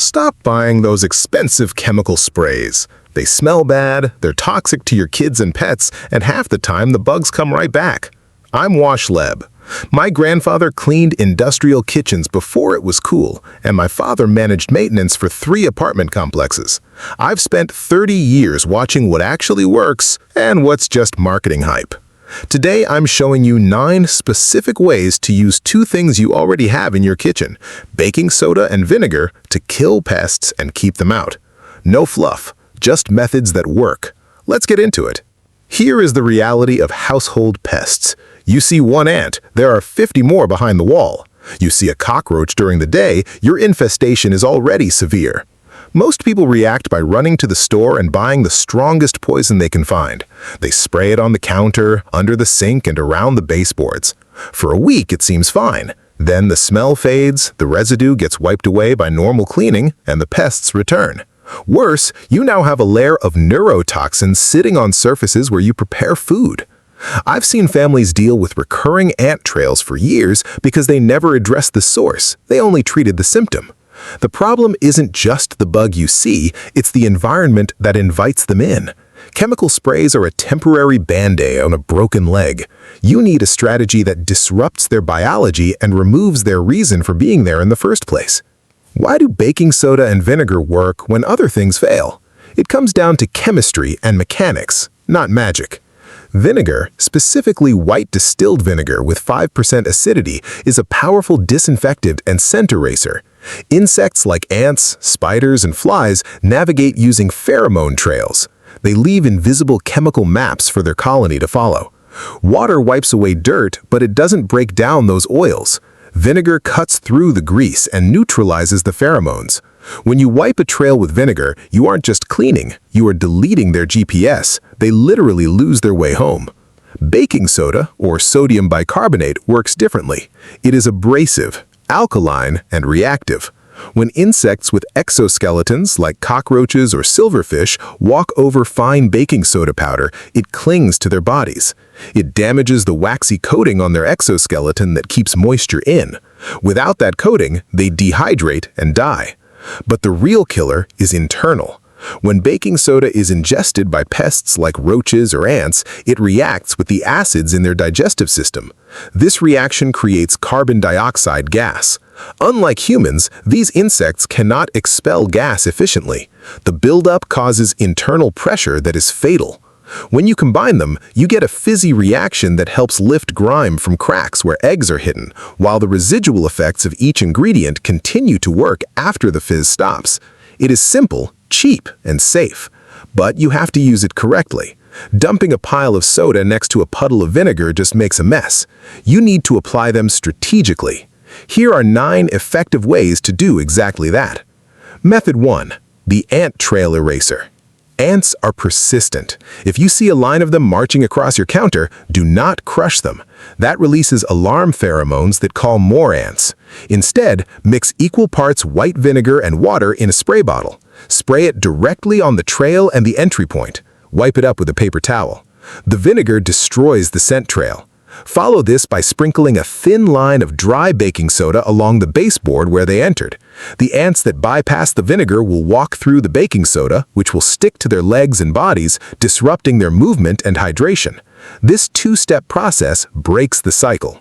Stop buying those expensive chemical sprays. They smell bad, they're toxic to your kids and pets, and half the time the bugs come right back. I'm Wash Leb. My grandfather cleaned industrial kitchens before it was cool, and my father managed maintenance for 3 apartment complexes. I've spent 30 years watching what actually works and what's just marketing hype. Today, I'm showing you 9 specific ways to use 2 things you already have in your kitchen, baking soda and vinegar, to kill pests and keep them out. No fluff, just methods that work. Let's get into it. Here is the reality of household pests. You see one ant, there are 50 more behind the wall. You see a cockroach during the day, your infestation is already severe. Most people react by running to the store and buying the strongest poison they can find. They spray it on the counter, under the sink, and around the baseboards. For a week, it seems fine. Then the smell fades, the residue gets wiped away by normal cleaning, and the pests return. Worse, you now have a layer of neurotoxins sitting on surfaces where you prepare food. I've seen families deal with recurring ant trails for years because they never addressed the source, they only treated the symptom. The problem isn't just the bug you see, it's the environment that invites them in. Chemical sprays are a temporary band-aid on a broken leg. You need a strategy that disrupts their biology and removes their reason for being there in the first place. Why do baking soda and vinegar work when other things fail? It comes down to chemistry and mechanics, not magic. Vinegar, specifically white distilled vinegar with 5% acidity, is a powerful disinfectant and scent eraser. Insects like ants, spiders, and flies navigate using pheromone trails. They leave invisible chemical maps for their colony to follow. Water wipes away dirt, but it doesn't break down those oils. Vinegar cuts through the grease and neutralizes the pheromones. When you wipe a trail with vinegar, you aren't just cleaning, you are deleting their GPS. They literally lose their way home. Baking soda, or sodium bicarbonate, works differently. It is abrasive, alkaline, and reactive. When insects with exoskeletons, like cockroaches or silverfish, walk over fine baking soda powder, it clings to their bodies. It damages the waxy coating on their exoskeleton that keeps moisture in. Without that coating, they dehydrate and die. But the real killer is internal. When baking soda is ingested by pests like roaches or ants, it reacts with the acids in their digestive system. This reaction creates carbon dioxide gas. Unlike humans, these insects cannot expel gas efficiently. The buildup causes internal pressure that is fatal. When you combine them, you get a fizzy reaction that helps lift grime from cracks where eggs are hidden, while the residual effects of each ingredient continue to work after the fizz stops. It is simple, cheap, and safe, but you have to use it correctly. Dumping a pile of soda next to a puddle of vinegar just makes a mess. You need to apply them strategically. Here are 9 effective ways to do exactly that. Method 1. The ant trail eraser. Ants are persistent. If you see a line of them marching across your counter, do not crush them. That releases alarm pheromones that call more ants. Instead, mix equal parts white vinegar and water in a spray bottle. Spray it directly on the trail and the entry point. Wipe it up with a paper towel. The vinegar destroys the scent trail. Follow this by sprinkling a thin line of dry baking soda along the baseboard where they entered. The ants that bypass the vinegar will walk through the baking soda, which will stick to their legs and bodies, disrupting their movement and hydration. This 2-step process breaks the cycle.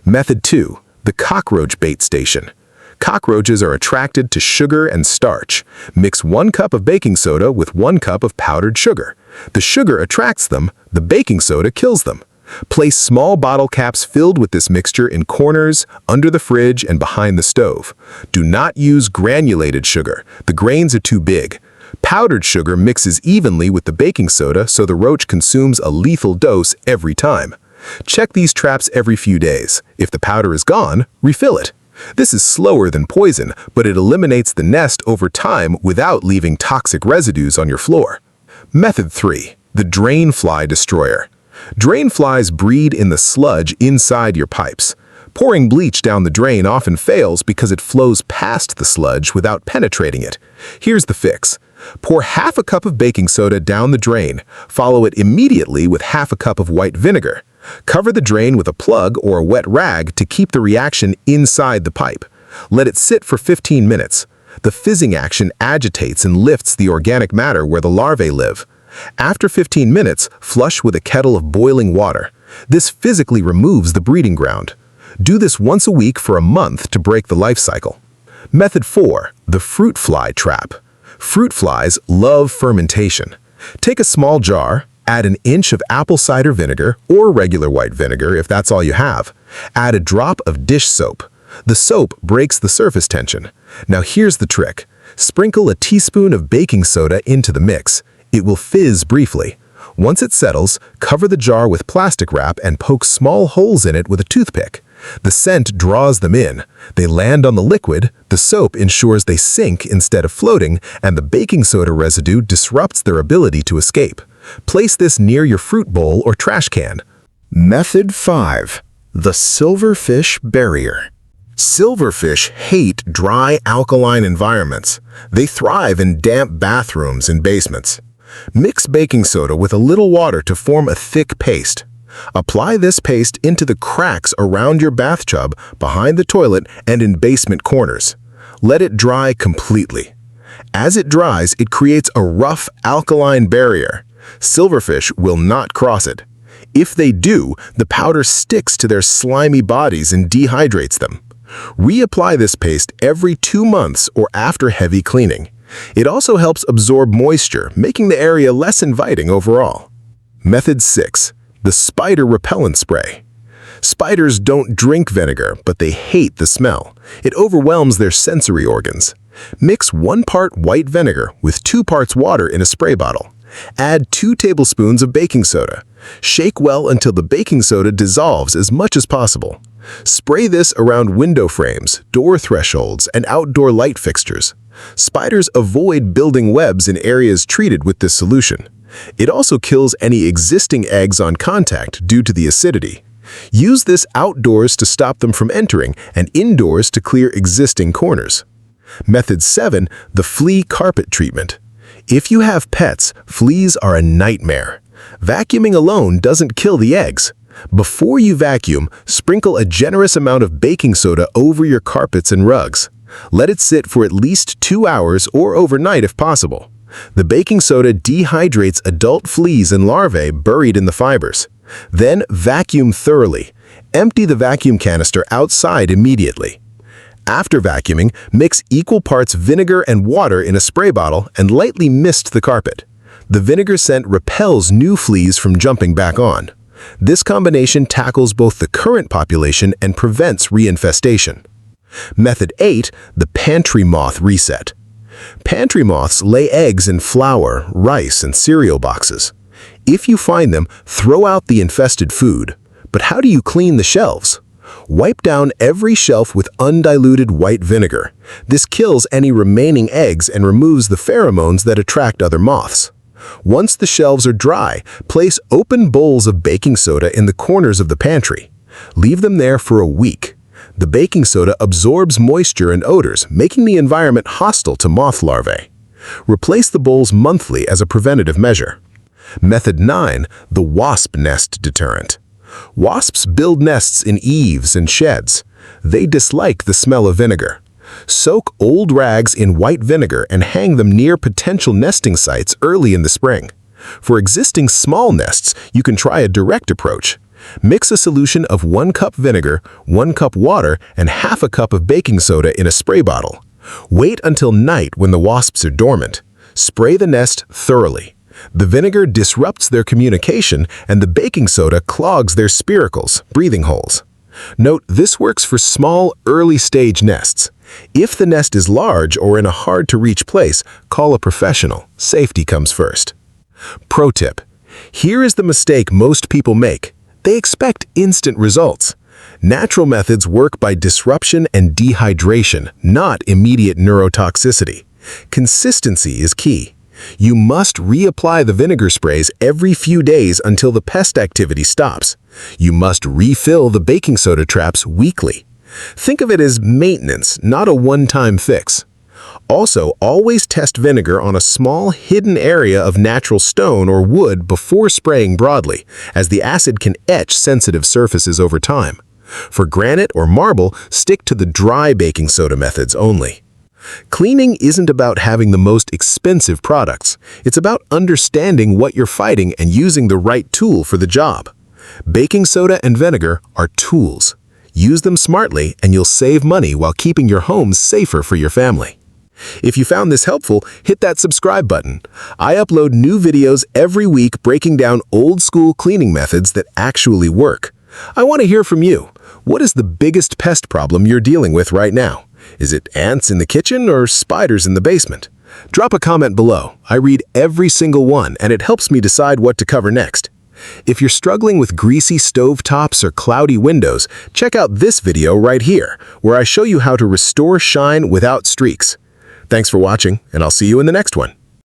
Method 2. The cockroach bait station. Cockroaches are attracted to sugar and starch. Mix 1 cup of baking soda with 1 cup of powdered sugar. The sugar attracts them, the baking soda kills them. Place small bottle caps filled with this mixture in corners, under the fridge, and behind the stove. Do not use granulated sugar. The grains are too big. Powdered sugar mixes evenly with the baking soda so the roach consumes a lethal dose every time. Check these traps every few days. If the powder is gone, refill it. This is slower than poison, but it eliminates the nest over time without leaving toxic residues on your floor. Method 3. The drain fly destroyer. Drain flies breed in the sludge inside your pipes. Pouring bleach down the drain often fails because it flows past the sludge without penetrating it. Here's the fix. Pour half a cup of baking soda down the drain. Follow it immediately with half a cup of white vinegar. Cover the drain with a plug or a wet rag to keep the reaction inside the pipe. Let it sit for 15 minutes. The fizzing action agitates and lifts the organic matter where the larvae live. After 15 minutes, flush with a kettle of boiling water. This physically removes the breeding ground. Do this once a week for a month to break the life cycle. Method 4. The fruit fly trap. Fruit flies love fermentation. Take a small jar, add an inch of apple cider vinegar or regular white vinegar if that's all you have. Add a drop of dish soap. The soap breaks the surface tension. Now here's the trick. Sprinkle a teaspoon of baking soda into the mix. It will fizz briefly. Once it settles, cover the jar with plastic wrap and poke small holes in it with a toothpick. The scent draws them in. They land on the liquid, the soap ensures they sink instead of floating, and the baking soda residue disrupts their ability to escape. Place this near your fruit bowl or trash can. Method 5. The silverfish barrier. Silverfish hate dry, alkaline environments. They thrive in damp bathrooms and basements. Mix baking soda with a little water to form a thick paste. Apply this paste into the cracks around your bathtub, behind the toilet, and in basement corners. Let it dry completely. As it dries, it creates a rough, alkaline barrier. Silverfish will not cross it. If they do, the powder sticks to their slimy bodies and dehydrates them. Reapply this paste every 2 months or after heavy cleaning. It also helps absorb moisture, making the area less inviting overall. Method 6. The spider repellent spray. Spiders don't drink vinegar, but they hate the smell. It overwhelms their sensory organs. Mix 1 part white vinegar with 2 parts water in a spray bottle. Add 2 tablespoons of baking soda. Shake well until the baking soda dissolves as much as possible. Spray this around window frames, door thresholds, and outdoor light fixtures. Spiders avoid building webs in areas treated with this solution. It also kills any existing eggs on contact due to the acidity. Use this outdoors to stop them from entering and indoors to clear existing corners. Method 7. The flea carpet treatment. If you have pets, fleas are a nightmare. Vacuuming alone doesn't kill the eggs. Before you vacuum, sprinkle a generous amount of baking soda over your carpets and rugs. Let it sit for at least 2 hours or overnight if possible. The baking soda dehydrates adult fleas and larvae buried in the fibers. Then vacuum thoroughly. Empty the vacuum canister outside immediately. After vacuuming, mix equal parts vinegar and water in a spray bottle and lightly mist the carpet. The vinegar scent repels new fleas from jumping back on. This combination tackles both the current population and prevents reinfestation. Method 8. The pantry moth reset. Pantry moths lay eggs in flour, rice, and cereal boxes. If you find them, throw out the infested food. But how do you clean the shelves? Wipe down every shelf with undiluted white vinegar. This kills any remaining eggs and removes the pheromones that attract other moths. Once the shelves are dry, place open bowls of baking soda in the corners of the pantry. Leave them there for a week. The baking soda absorbs moisture and odors, making the environment hostile to moth larvae. Replace the bowls monthly as a preventative measure. Method 9. The wasp nest deterrent. Wasps build nests in eaves and sheds. They dislike the smell of vinegar. Soak old rags in white vinegar and hang them near potential nesting sites early in the spring. For existing small nests, you can try a direct approach. Mix a solution of 1 cup vinegar, 1 cup water, and half a cup of baking soda in a spray bottle. Wait until night when the wasps are dormant. Spray the nest thoroughly. The vinegar disrupts their communication and the baking soda clogs their spiracles, breathing holes. Note, this works for small, early-stage nests. If the nest is large or in a hard-to-reach place, call a professional. Safety comes first. Pro tip. Here is the mistake most people make. They expect instant results. Natural methods work by disruption and dehydration, not immediate neurotoxicity. Consistency is key. You must reapply the vinegar sprays every few days until the pest activity stops. You must refill the baking soda traps weekly. Think of it as maintenance, not a one-time fix. Also, always test vinegar on a small, hidden area of natural stone or wood before spraying broadly, as the acid can etch sensitive surfaces over time. For granite or marble, stick to the dry baking soda methods only. Cleaning isn't about having the most expensive products. It's about understanding what you're fighting and using the right tool for the job. Baking soda and vinegar are tools. Use them smartly and you'll save money while keeping your home safer for your family. If you found this helpful, hit that subscribe button. I upload new videos every week breaking down old-school cleaning methods that actually work. I want to hear from you. What is the biggest pest problem you're dealing with right now? Is it ants in the kitchen or spiders in the basement? Drop a comment below. I read every single one and it helps me decide what to cover next. If you're struggling with greasy stovetops or cloudy windows, check out this video right here, where I show you how to restore shine without streaks. Thanks for watching, and I'll see you in the next one.